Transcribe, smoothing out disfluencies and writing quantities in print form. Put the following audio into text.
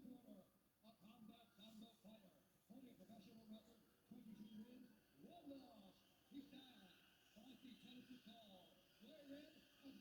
the corner, a combat sambo fighter, holding a professional record, 22 wins, 1 loss. He stands 5 feet 10 inches tall, wearing a